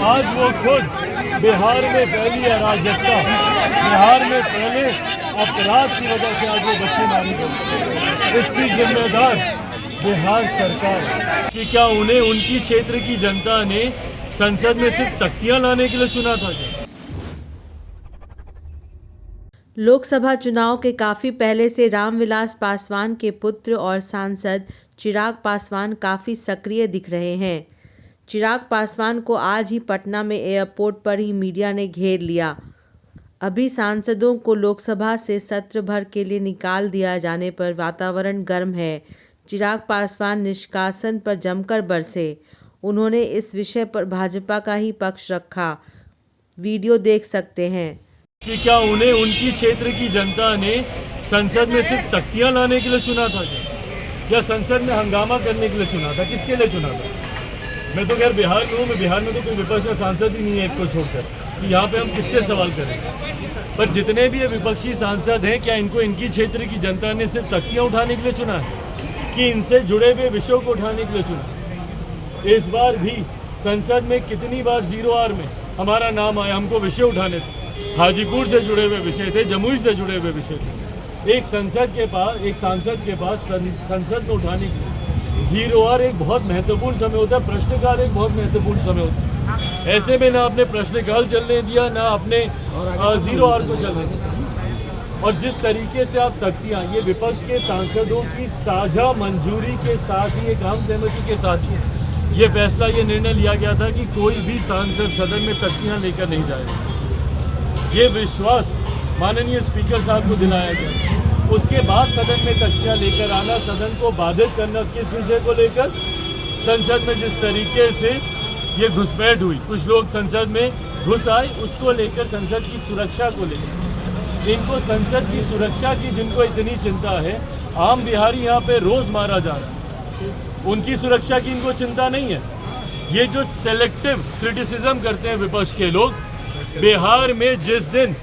आज वो खुद बिहार में फैली अराजकता, बिहार में फैले अपराध की वजह से आज वो बच्चे मारे गए, इसकी जिम्मेदार बिहार सरकार कि क्या उन्हें उनकी क्षेत्र की जनता ने संसद में सिर्फ तख्तियां लाने के लिए चुना था? लोकसभा चुनाव के काफ़ी पहले से रामविलास पासवान के पुत्र और सांसद चिराग पासवान काफ़ी सक्रिय दिख रहे हैं। चिराग पासवान को आज ही पटना में एयरपोर्ट पर ही मीडिया ने घेर लिया। अभी सांसदों को लोकसभा से सत्र भर के लिए निकाल दिया जाने पर वातावरण गर्म है। चिराग पासवान निष्कासन पर जमकर बरसे। उन्होंने इस विषय पर भाजपा का ही पक्ष रखा। वीडियो देख सकते हैं कि क्या उन्हें उनकी क्षेत्र की जनता ने संसद में सिर्फ तख्तियां लाने के लिए चुना था या संसद में हंगामा करने के लिए चुना था? किसके लिए चुना था? मैं तो खैर बिहार में हूँ, मैं बिहार में तो कोई विपक्ष का सांसद ही नहीं है एक को छोड़कर कि यहाँ पे हम किससे सवाल करेंगे। पर जितने भी ये विपक्षी सांसद हैं, क्या इनको इनकी क्षेत्र की जनता ने सिर्फ तख्तियाँ उठाने के लिए चुना है कि इनसे जुड़े हुए विषयों को उठाने के लिए चुना? इस बार भी संसद में कितनी बार 0R में हमारा नाम आया, हमको विषय उठाने थे। हाजीपुर से जुड़े हुए विषय थे, जमुई से जुड़े हुए विषय थे। एक सांसद के पास संसद में उठाने के लिए 0R एक बहुत महत्वपूर्ण समय होता है, प्रश्नकाल एक बहुत महत्वपूर्ण समय होता है। ऐसे में ना आपने प्रश्नकाल चलने दिया, ना आपने 0R को चलने दिया। और जिस तरीके से आप तख्तियाँ, ये विपक्ष के सांसदों की साझा मंजूरी के साथ ही, एक आम सहमति के साथ ही ये फैसला, ये निर्णय लिया गया था कि कोई भी सांसद सदन में तख्तियाँ लेकर नहीं जाएगा। ये विश्वास माननीय स्पीकर साहब को दिलाया गया। उसके बाद सदन में तख्तियाँ लेकर आना, सदन को बाधित करना, किस विषय को लेकर? संसद में जिस तरीके से ये घुसपैठ हुई, कुछ लोग संसद में घुस आए, उसको लेकर संसद की सुरक्षा को लेकर। इनको संसद की सुरक्षा की जिनको इतनी चिंता है, आम बिहारी यहाँ पे रोज मारा जा रहा है, उनकी सुरक्षा की इनको चिंता नहीं है। ये जो सेलेक्टिव क्रिटिसिज्म करते हैं विपक्ष के लोग, बिहार में जिस दिन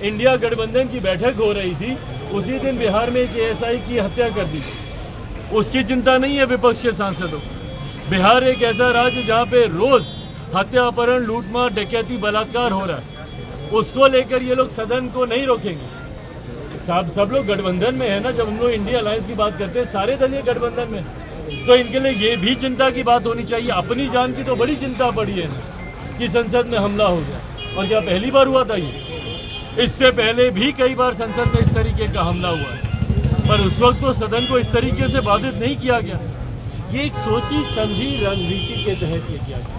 इंडिया गठबंधन की बैठक हो रही थी, उसी दिन बिहार में एक ASI की हत्या कर दी थी। उसकी चिंता नहीं है विपक्ष के सांसदों को। बिहार एक ऐसा राज्य जहाँ पे रोज हत्या, अपहरण, लूटमार, डकैती, बलात्कार हो रहा है, उसको लेकर ये लोग सदन को नहीं रोकेंगे। सब लोग गठबंधन में है ना। जब हम लोग इंडिया अलायंस की बात करते हैं, सारे दल ये गठबंधन में, तो इनके लिए ये भी चिंता की बात होनी चाहिए। अपनी जान की तो बड़ी चिंता पड़ी है कि संसद में हमला हो गया। और क्या पहली बार हुआ था ये? इससे पहले भी कई बार संसद में इस तरीके का हमला हुआ है, पर उस वक्त तो सदन को इस तरीके से बाधित नहीं किया गया। ये एक सोची समझी रणनीति के तहत ये किया गया।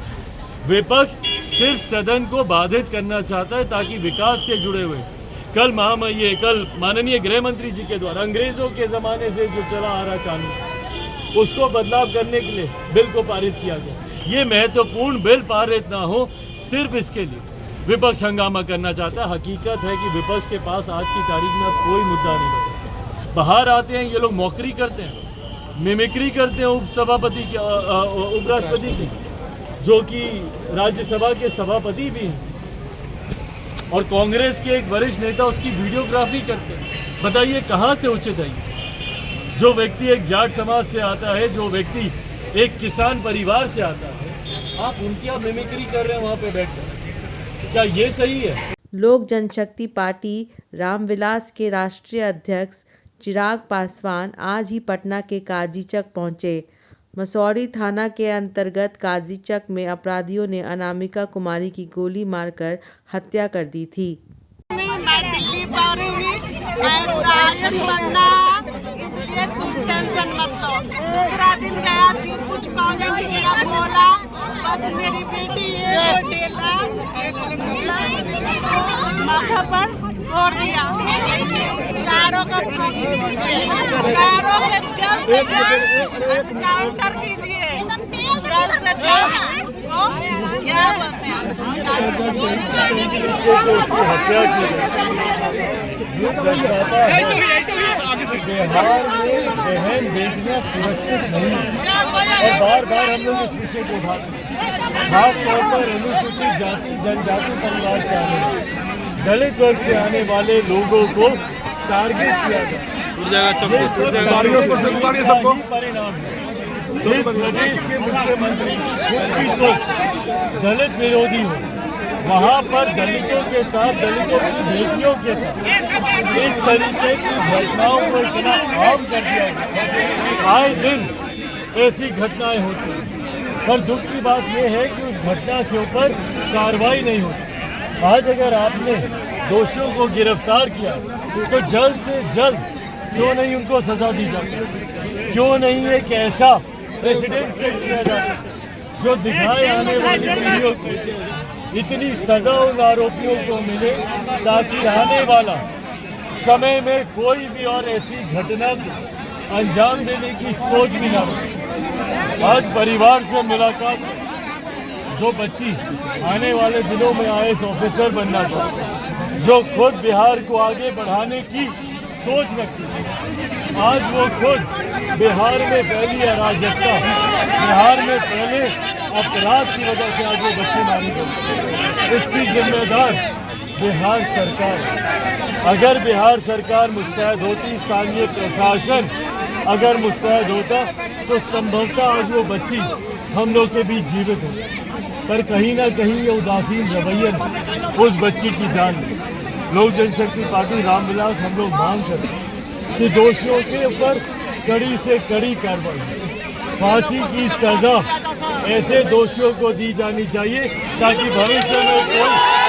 विपक्ष सिर्फ सदन को बाधित करना चाहता है ताकि विकास से जुड़े हुए कल माननीय गृह मंत्री जी के द्वारा अंग्रेजों के ज़माने से जो चला आ रहा कानून, उसको बदलाव करने के लिए बिल को पारित किया गया। ये महत्वपूर्ण बिल पारित ना हो, सिर्फ इसके लिए विपक्ष हंगामा करना चाहता है। हकीकत है कि विपक्ष के पास आज की तारीख में कोई मुद्दा नहीं है। बाहर आते हैं ये लोग, मौकरी करते हैं, मिमिक्री करते हैं उपराष्ट्रपति की, जो कि राज्यसभा के सभापति भी हैं, और कांग्रेस के एक वरिष्ठ नेता उसकी वीडियोग्राफी करते हैं। बताइए कहाँ से उचित है ये? जो व्यक्ति एक जाट समाज से आता है, जो व्यक्ति एक किसान परिवार से आता है, आप मिमिक्री कर रहे हैं वहाँ पे बैठकर, क्या ये सही है? लोक जनशक्ति पार्टी रामविलास के राष्ट्रीय अध्यक्ष चिराग पासवान आज ही पटना के काजीचक पहुंचे। मसौरी थाना के अंतर्गत काजीचक में अपराधियों ने अनामिका कुमारी की गोली मारकर हत्या कर दी थी। मैं दिल्ली पारूंगी, मैं राजन बनना, इसलिए तुम टेंशन मत लो। दूसरा दिन गया, फिर कुछ कमेंट किया, बोला बस मेरी बेटी ये डेला माथा पर छोड़ दिया। चारों का फांसी दीजिए, चारों के जल्द से जल्द काउंटर कीजिए, जल्द से जल्द उसको क्या बोलते हैं हत्या की बिहार में बहन बेटियां सुरक्षित नहीं है, और बार बार हम लोग इस विषय को उठाते हैं। खास तौर पर अनुसूचित जाति जनजाति परिवार से आने वाले, दलित वर्ग से आने वाले लोगों को टारगेट किया गया। परिणाम है जिस प्रदेश के मुख्यमंत्री खुद की सोच दलित विरोधी हो, वहाँ पर दलितों के साथ, दलितों की बेटियों के साथ इस तरीके की घटनाओं को इतना आम कर दिया है। आए दिन ऐसी घटनाएं होती हैं, पर दुख की बात यह है कि उस घटना के ऊपर कार्रवाई नहीं होती। आज अगर आपने दोषियों को गिरफ्तार किया तो जल्द से जल्द क्यों नहीं उनको सजा दी जाती? क्यों नहीं एक ऐसा प्रेसिडेंट सेट किया जाता जो दिखाए आने वाली पीढ़ियों को इतनी सजा उन आरोपियों को मिले ताकि आने वाला समय में कोई भी और ऐसी घटना को अंजाम देने की सोच भी ना हो। आज परिवार से मुलाकात, जो बच्ची आने वाले दिनों में IAS ऑफिसर बनना चाहती, जो खुद बिहार को आगे बढ़ाने की सोच रखती है, आज वो खुद बिहार में फैली अराजकता, बिहार में फैले अपराध की वजह से आज वो बच्चे मारी गई। इसकी जिम्मेदार बिहार सरकार है। अगर बिहार सरकार मुस्तैद होती, स्थानीय प्रशासन अगर मुस्तैद होता, तो संभवतः आज वो बच्ची हम लोग के बीच जीवित होती। पर कहीं ना कहीं ये उदासीन रवैया उस बच्ची की जान ली। लोक जनशक्ति पार्टी रामविलास हम लोग मांग करते हैं कि दोषियों के ऊपर कड़ी से कड़ी कार्रवाई, फांसी की सजा ऐसे दोषियों को दी जानी चाहिए ताकि भविष्य में कोई